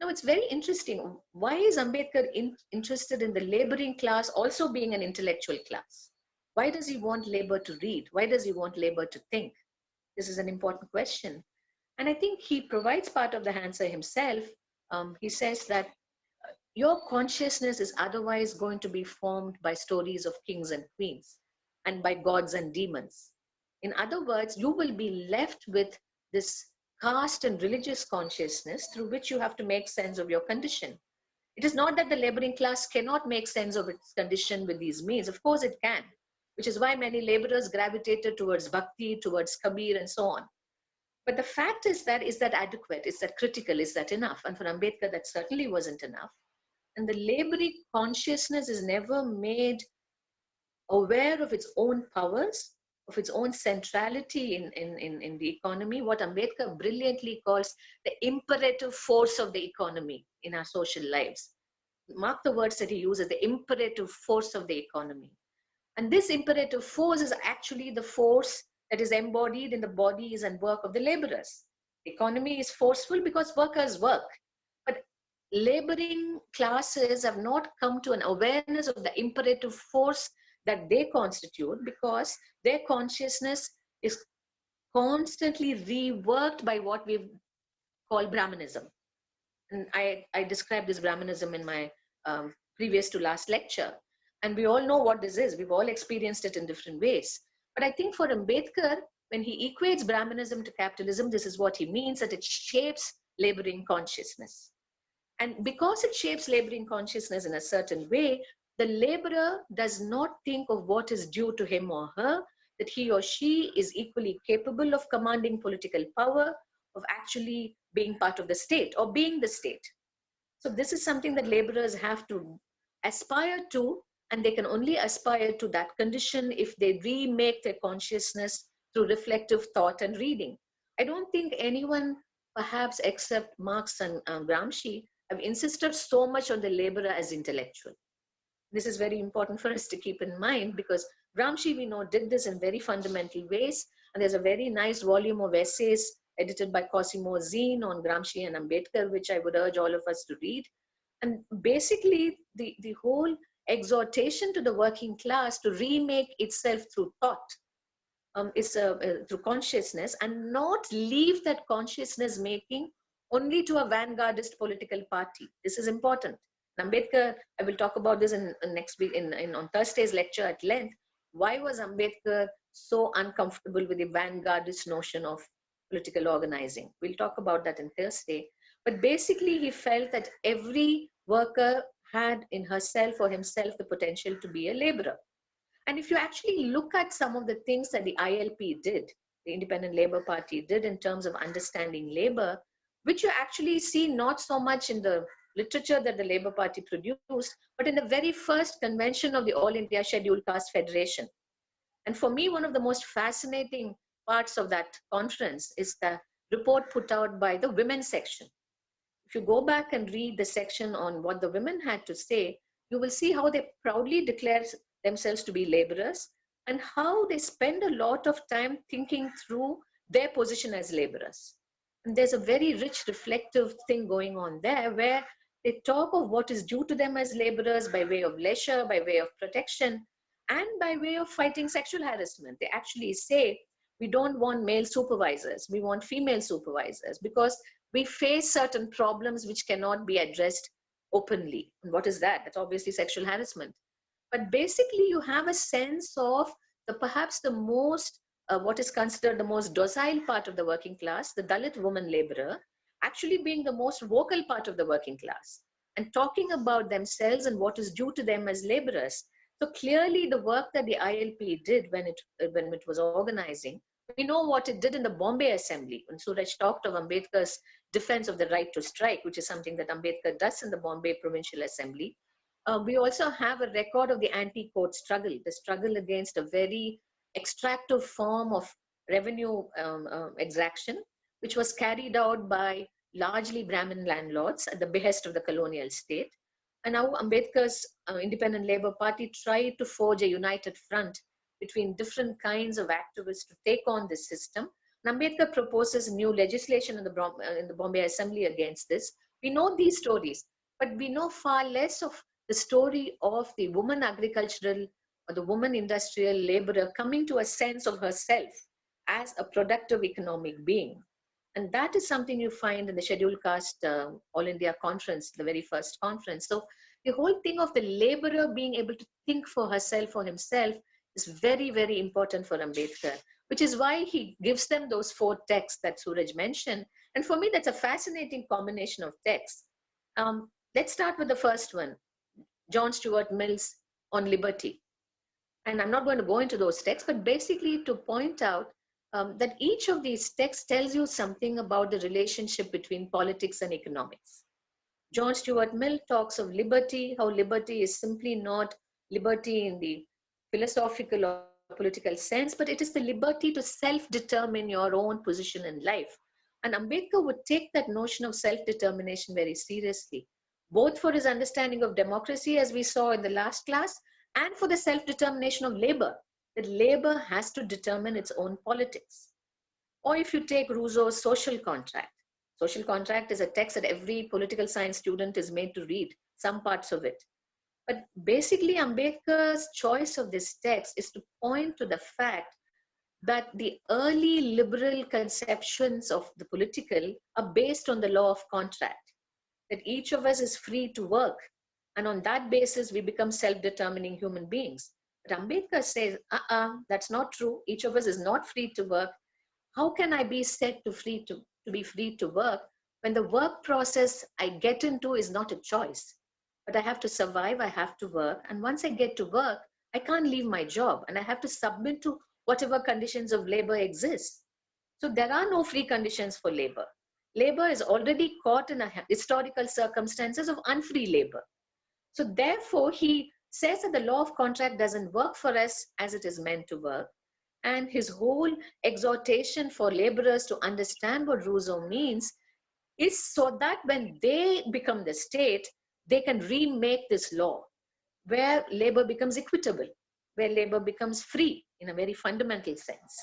Now it's very interesting. Why is Ambedkar interested in the laboring class also being an intellectual class? Why does he want labor to read? Why does he want labor to think? This is an important question. And I think he provides part of the answer himself. He says that your consciousness is otherwise going to be formed by stories of kings and queens and by gods and demons. In other words, you will be left with this caste and religious consciousness through which you have to make sense of your condition. It is not that the laboring class cannot make sense of its condition with these means. Of course it can, which is why many laborers gravitated towards bhakti, towards Kabir, and so on. But the fact is that adequate? Is that critical? Is that enough? And for Ambedkar, that certainly wasn't enough. And the laboring consciousness is never made aware of its own powers, of its own centrality in the economy, what Ambedkar brilliantly calls the imperative force of the economy in our social lives. Mark the words that he uses, the imperative force of the economy. And this imperative force is actually the force that is embodied in the bodies and work of the laborers. The economy is forceful because workers work. But laboring classes have not come to an awareness of the imperative force that they constitute because their consciousness is constantly reworked by what we call Brahmanism. And I described this Brahmanism in my previous to last lecture. And we all know what this is. We've all experienced it in different ways. But I think for Ambedkar, when he equates Brahmanism to capitalism, this is what he means, that it shapes laboring consciousness. And because it shapes laboring consciousness in a certain way, the laborer does not think of what is due to him or her, that he or she is equally capable of commanding political power, of actually being part of the state or being the state. So this is something that laborers have to aspire to, and they can only aspire to that condition if they remake their consciousness through reflective thought and reading. I don't think anyone, perhaps except Marx and Gramsci, have insisted so much on the laborer as intellectual. This is very important for us to keep in mind because Gramsci, we know, did this in very fundamental ways. And there's a very nice volume of essays edited by Cosimo Zine on Gramsci and Ambedkar, which I would urge all of us to read. And basically, the whole exhortation to the working class to remake itself through thought, through consciousness, and not leave that consciousness making only to a vanguardist political party. This is important. Ambedkar, I will talk about this in next week on Thursday's lecture at length. Why was Ambedkar so uncomfortable with the vanguardist notion of political organizing? We'll talk about that in Thursday. But basically, he felt that every worker had in herself or himself the potential to be a laborer. And if you actually look at some of the things that the ILP did, the Independent Labour Party did in terms of understanding labor, which you actually see not so much in the literature that the Labour Party produced, but in the very first convention of the All India Scheduled Caste Federation. And for me, one of the most fascinating parts of that conference is the report put out by the women's section. If you go back and read the section on what the women had to say, you will see how they proudly declare themselves to be laborers and how they spend a lot of time thinking through their position as laborers. And there's a very rich reflective thing going on there where they talk of what is due to them as laborers by way of leisure, by way of protection, and by way of fighting sexual harassment. They actually say, we don't want male supervisors, we want female supervisors because we face certain problems which cannot be addressed openly. And what is that? That's obviously sexual harassment. But basically you have a sense of perhaps the most, what is considered the most docile part of the working class, the Dalit woman laborer, actually being the most vocal part of the working class and talking about themselves and what is due to them as laborers. So clearly the work that the ILP did when it was organizing, we know what it did in the Bombay Assembly. When Suraj talked of Ambedkar's defense of the right to strike, which is something that Ambedkar does in the Bombay Provincial Assembly. We also have a record of the anti-court struggle, the struggle against a very extractive form of revenue extraction, which was carried out by largely Brahmin landlords at the behest of the colonial state. And now Ambedkar's Independent Labour Party tried to forge a united front between different kinds of activists to take on this system. And Ambedkar proposes new legislation in the Bombay Assembly against this. We know these stories, but we know far less of the story of the woman agricultural or the woman industrial laborer coming to a sense of herself as a productive economic being. And that is something you find in the Scheduled Caste All India Conference, the very first conference. So the whole thing of the laborer being able to think for herself or himself is very, very important for Ambedkar, which is why he gives them those 4 texts that Suraj mentioned. And for me, that's a fascinating combination of texts. Let's start with the first one, John Stuart Mill's On Liberty. And I'm not going to go into those texts, but basically to point out that each of these texts tells you something about the relationship between politics and economics. John Stuart Mill talks of liberty, how liberty is simply not liberty in the philosophical or political sense, but it is the liberty to self-determine your own position in life. And Ambedkar would take that notion of self-determination very seriously, both for his understanding of democracy, as we saw in the last class, and for the self-determination of labor, that labor has to determine its own politics. Or if you take Rousseau's Social Contract. Social Contract is a text that every political science student is made to read, some parts of it. But basically, Ambedkar's choice of this text is to point to the fact that the early liberal conceptions of the political are based on the law of contract, that each of us is free to work. And on that basis, we become self-determining human beings. But Ambedkar says, that's not true. Each of us is not free to work. How can I be said to be free to work when the work process I get into is not a choice? But I have to survive, I have to work. And once I get to work, I can't leave my job and I have to submit to whatever conditions of labor exist. So there are no free conditions for labor. Labor is already caught in a historical circumstances of unfree labor. So therefore, he says that the law of contract doesn't work for us as it is meant to work. And his whole exhortation for laborers to understand what Rousseau means is so that when they become the state, they can remake this law where labor becomes equitable, where labor becomes free in a very fundamental sense.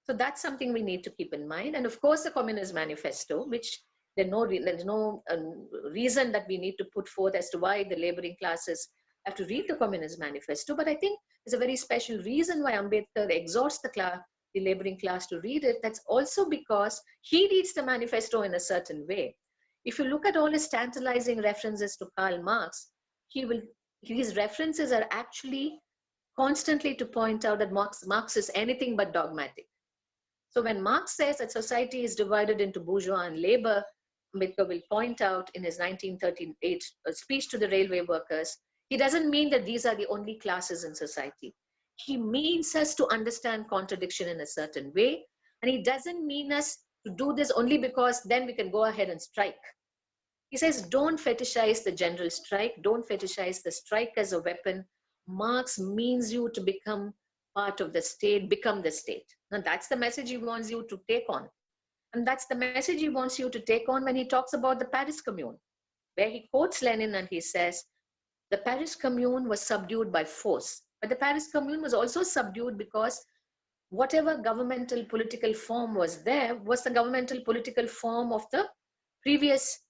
So that's something we need to keep in mind. And of course, the Communist Manifesto, which there's no reason that we need to put forth as to why the laboring classes have to read the Communist Manifesto. But I think there's a very special reason why Ambedkar exhorts the laboring class to read it. That's also because he reads the manifesto in a certain way. If you look at all his tantalizing references to Karl Marx, his references are actually constantly to point out that Marx is anything but dogmatic. So when Marx says that society is divided into bourgeois and labor, Ambedkar will point out in his 1938 speech to the railway workers, he doesn't mean that these are the only classes in society. He means us to understand contradiction in a certain way. And he doesn't mean us to do this only because then we can go ahead and strike. He says, don't fetishize the general strike. Don't fetishize the strike as a weapon. Marx means you to become part of the state, become the state. And that's the message he wants you to take on. And that's the message he wants you to take on when he talks about the Paris Commune, where he quotes Lenin and he says, the Paris Commune was subdued by force. But the Paris Commune was also subdued because whatever governmental political form was there was the governmental political form of the previous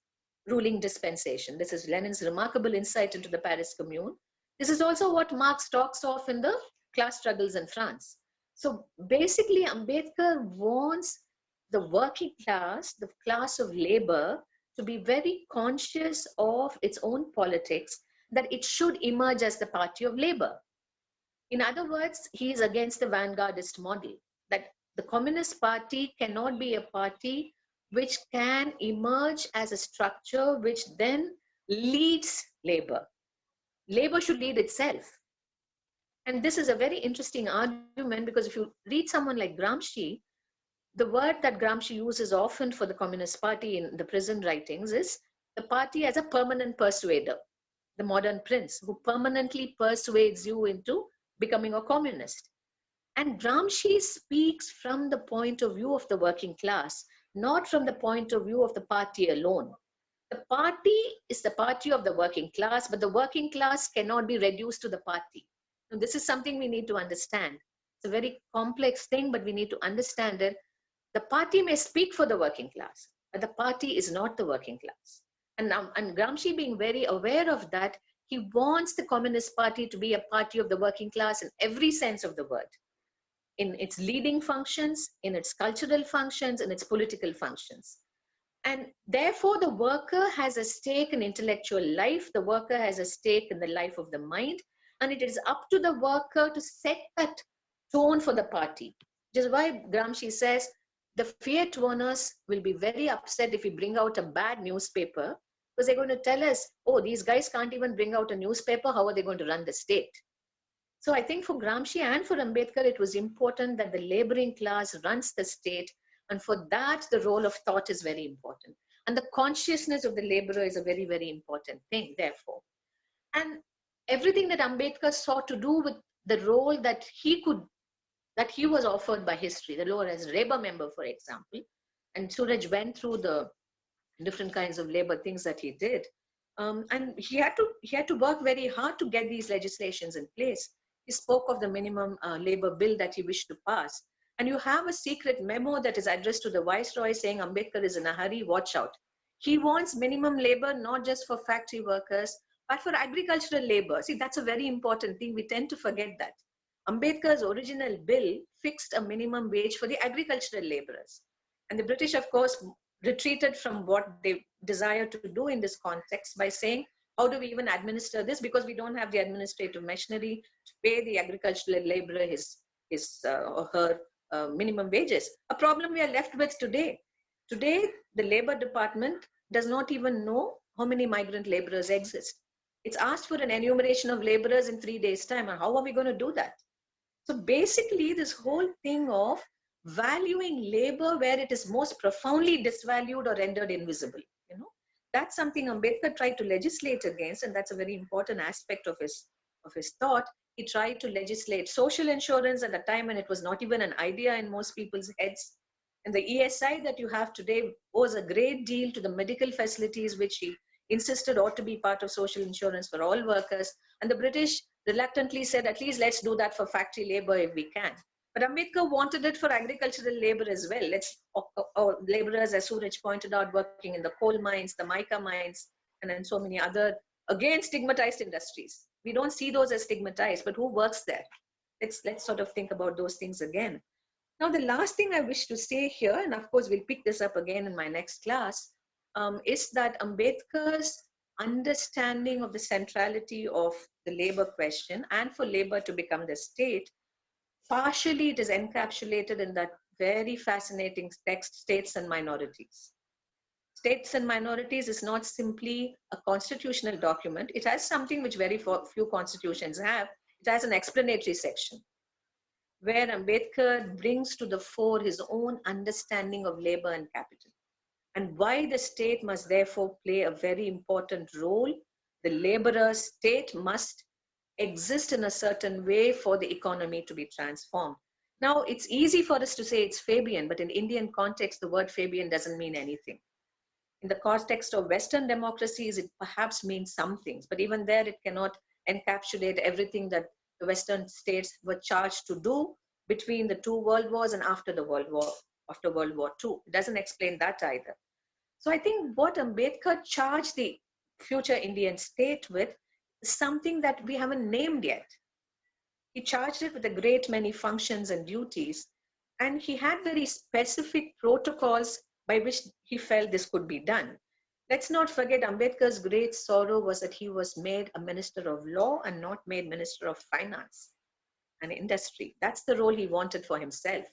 ruling dispensation. This is Lenin's remarkable insight into the Paris Commune. This is also what Marx talks of in the class struggles in France. So basically, Ambedkar wants the working class, the class of labor, to be very conscious of its own politics, that it should emerge as the party of labor. In other words, he is against the vanguardist model, that the Communist Party cannot be a party which can emerge as a structure which then leads labor. Labor should lead itself. And this is a very interesting argument, because if you read someone like Gramsci, the word that Gramsci uses often for the Communist Party in the prison writings is the party as a permanent persuader, the modern prince who permanently persuades you into becoming a communist. And Gramsci speaks from the point of view of the working class, not from the point of view of the party alone. The party is the party of the working class, but the working class cannot be reduced to the party. And this is something we need to understand. It's a very complex thing, but we need to understand it. The party may speak for the working class, but the party is not the working class. And Gramsci, being very aware of that, he wants the Communist Party to be a party of the working class in every sense of the word, in its leading functions, in its cultural functions, in its political functions. And therefore, the worker has a stake in intellectual life, the worker has a stake in the life of the mind, and it is up to the worker to set that tone for the party. Which is why Gramsci says the fiat owners will be very upset if we bring out a bad newspaper, because they're going to tell us, oh, these guys can't even bring out a newspaper, how are they going to run the state? So I think for Gramsci and for Ambedkar, it was important that the laboring class runs the state. And for that, the role of thought is very important. And the consciousness of the laborer is a very, very important thing, therefore. And everything that Ambedkar sought to do with the role that he was offered by history, the role as labor member, for example, and Suraj went through the different kinds of labor things that he did. And he had to work very hard to get these legislations in place. He spoke of the minimum labor bill that he wished to pass. And you have a secret memo that is addressed to the Viceroy saying Ambedkar is in a hurry, watch out. He wants minimum labor, not just for factory workers, but for agricultural labor. See, that's a very important thing. We tend to forget that. Ambedkar's original bill fixed a minimum wage for the agricultural laborers. And the British, of course, retreated from what they desire to do in this context by saying, how do we even administer this? Because we don't have the administrative machinery to pay the agricultural laborer his or her minimum wages. A problem we are left with today. Today, the Labor Department does not even know how many migrant laborers exist. It's asked for an enumeration of laborers in 3 days' time. And how are we going to do that? So basically, this whole thing of valuing labor where it is most profoundly disvalued or rendered invisible, that's something Ambedkar tried to legislate against, and that's a very important aspect of his thought. He tried to legislate social insurance at a time when it was not even an idea in most people's heads. And the ESI that you have today owes a great deal to the medical facilities which he insisted ought to be part of social insurance for all workers. And the British reluctantly said, at least let's do that for factory labor if we can. But Ambedkar wanted it for agricultural labor as well. Or laborers, as Suraj pointed out, working in the coal mines, the mica mines, and then so many other, again, stigmatized industries. We don't see those as stigmatized, but who works there? Let's sort of think about those things again. Now, the last thing I wish to say here, and of course, we'll pick this up again in my next class, is that Ambedkar's understanding of the centrality of the labor question and for labor to become the state, partially it is encapsulated in that very fascinating text, States and Minorities. States and Minorities is not simply a constitutional document. It has something which very few constitutions have. It has an explanatory section where Ambedkar brings to the fore his own understanding of labor and capital and why the state must therefore play a very important role. The laborer state must exist in a certain way for the economy to be transformed. Now, it's easy for us to say it's Fabian, but in Indian context, the word Fabian doesn't mean anything. In the context of Western democracies, it perhaps means some things, but even there, it cannot encapsulate everything that the Western states were charged to do between the two world wars and after World War II. It doesn't explain that either. So I think what Ambedkar charged the future Indian state with is something that we haven't named yet. He charged it with a great many functions and duties, and he had very specific protocols by which he felt this could be done. Let's not forget Ambedkar's great sorrow was that he was made a minister of law and not made minister of finance and industry. That's the role he wanted for himself.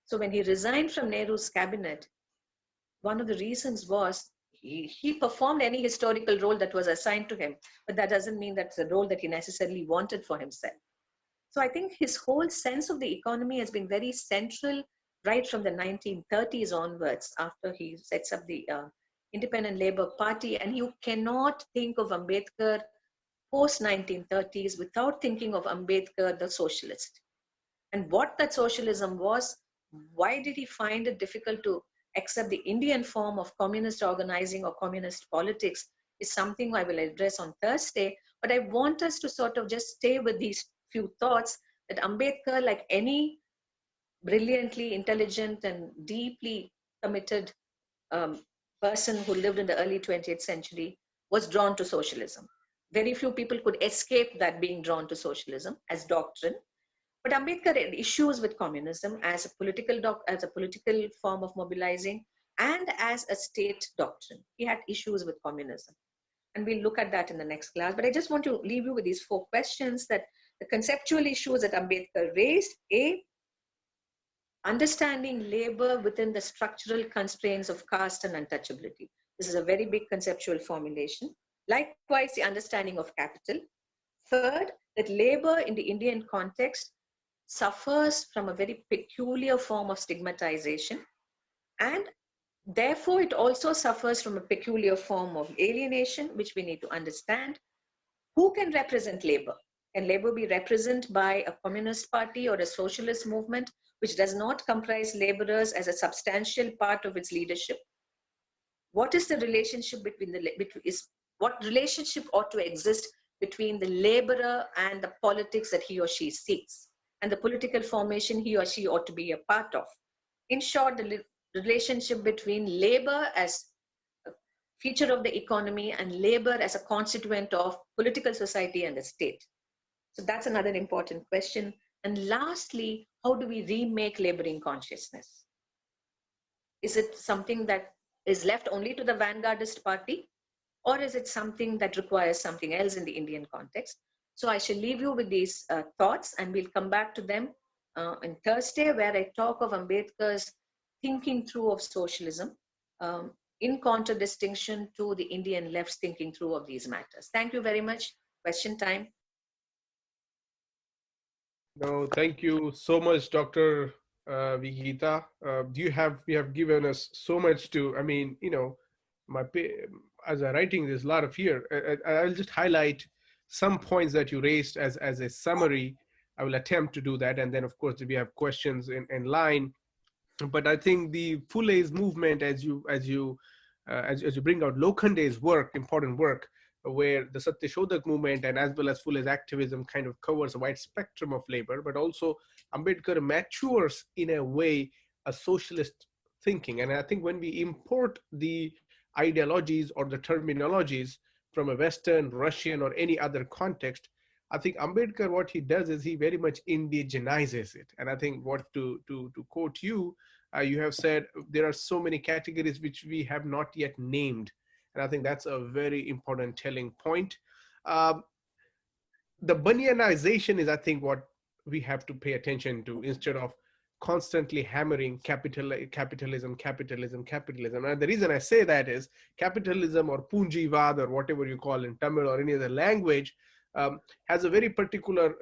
So when he resigned from Nehru's cabinet, one of the reasons was he performed any historical role that was assigned to him, but that doesn't mean that's the role that he necessarily wanted for himself. So I think his whole sense of the economy has been very central right from the 1930s onwards, after he sets up the Independent Labour Party. And you cannot think of Ambedkar post 1930s without thinking of Ambedkar, the socialist. And what that socialism was, why did he find it difficult to accept the Indian form of communist organizing or communist politics, is something I will address on Thursday. But I want us to sort of just stay with these few thoughts that Ambedkar, like any brilliantly intelligent and deeply committed um, person who lived in the early 20th century, was drawn to socialism. Very few people could escape that being drawn to socialism as doctrine. But Ambedkar had issues with communism as a political form of mobilizing and as a state doctrine. He had issues with communism. And we'll look at that in the next class. But I just want to leave you with these 4 questions, that the conceptual issues that Ambedkar raised: A, understanding labor within the structural constraints of caste and untouchability. This is a very big conceptual formulation. Likewise, the understanding of capital. Third, that labor in the Indian context suffers from a very peculiar form of stigmatization, and therefore it also suffers from a peculiar form of alienation, which we need to understand. Who can represent labor? Can labor be represented by a communist party or a socialist movement which does not comprise laborers as a substantial part of its leadership? What is the relationship what relationship ought to exist between the laborer and the politics that he or she seeks, and the political formation he or she ought to be a part of? In short, the relationship between labor as a feature of the economy and labor as a constituent of political society and the state. So that's another important question. And lastly, how do we remake laboring consciousness? Is it something that is left only to the vanguardist party, or is it something that requires something else in the Indian context? So I shall leave you with these thoughts, and we'll come back to them on Thursday, where I talk of Ambedkar's thinking through of socialism in contradistinction to the Indian left's thinking through of these matters. Thank you very much. Question time. No, thank you so much, Dr. Geetha. You have given us so much to, I mean, you know, as I'm writing, there's a lot of here. I'll just highlight some points that you raised as a summary. I will attempt to do that. And then, of course, we have questions in line. But I think the Fule's movement, as you bring out Lokhande's work, important work, where the Satyashodak movement and as well as Fule's activism kind of covers a wide spectrum of labor, but also Ambedkar matures in a way a socialist thinking. And I think when we import the ideologies or the terminologies from a Western, Russian, or any other context, I think Ambedkar, what he does is he very much indigenizes it. And I think what to quote you, you have said there are so many categories which we have not yet named. And I think that's a very important telling point. The Bunyanization is, I think, what we have to pay attention to instead of constantly hammering capitalism. And the reason I say that is capitalism or Punjivad or whatever you call in Tamil or any other language has a very particular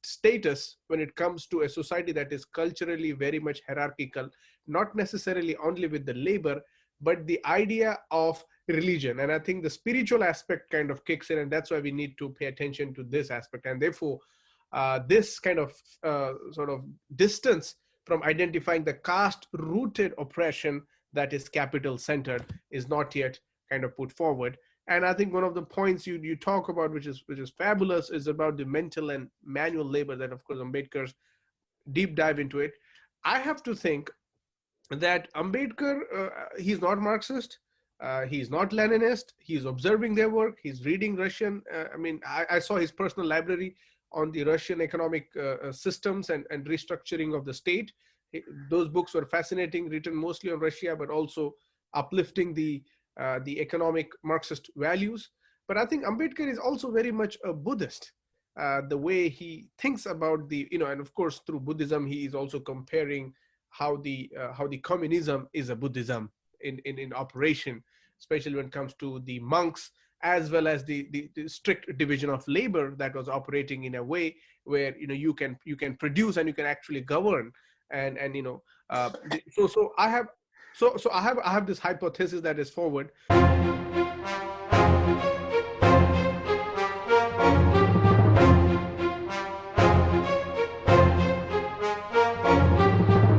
status when it comes to a society that is culturally very much hierarchical, not necessarily only with the labor, but the idea of religion. And I think the spiritual aspect kind of kicks in, and that's why we need to pay attention to this aspect. And therefore, this kind of sort of distance from identifying the caste-rooted oppression that is capital-centered is not yet kind of put forward. And I think one of the points you talk about, which is fabulous, is about the mental and manual labor that, of course, Ambedkar's deep dive into it. I have to think that Ambedkar, he's not Marxist, he's not Leninist, he's observing their work, he's reading Russian. I mean, I saw his personal library on the Russian economic systems and restructuring of the state. Those books were fascinating, written mostly on Russia, but also uplifting the economic Marxist values. But I think Ambedkar is also very much a Buddhist. The way he thinks about the, and of course through Buddhism, he is also comparing how the communism is a Buddhism in operation, especially when it comes to the monks as well as the strict division of labor that was operating in a way where you can produce and you can actually govern. And so I have this hypothesis that is forward.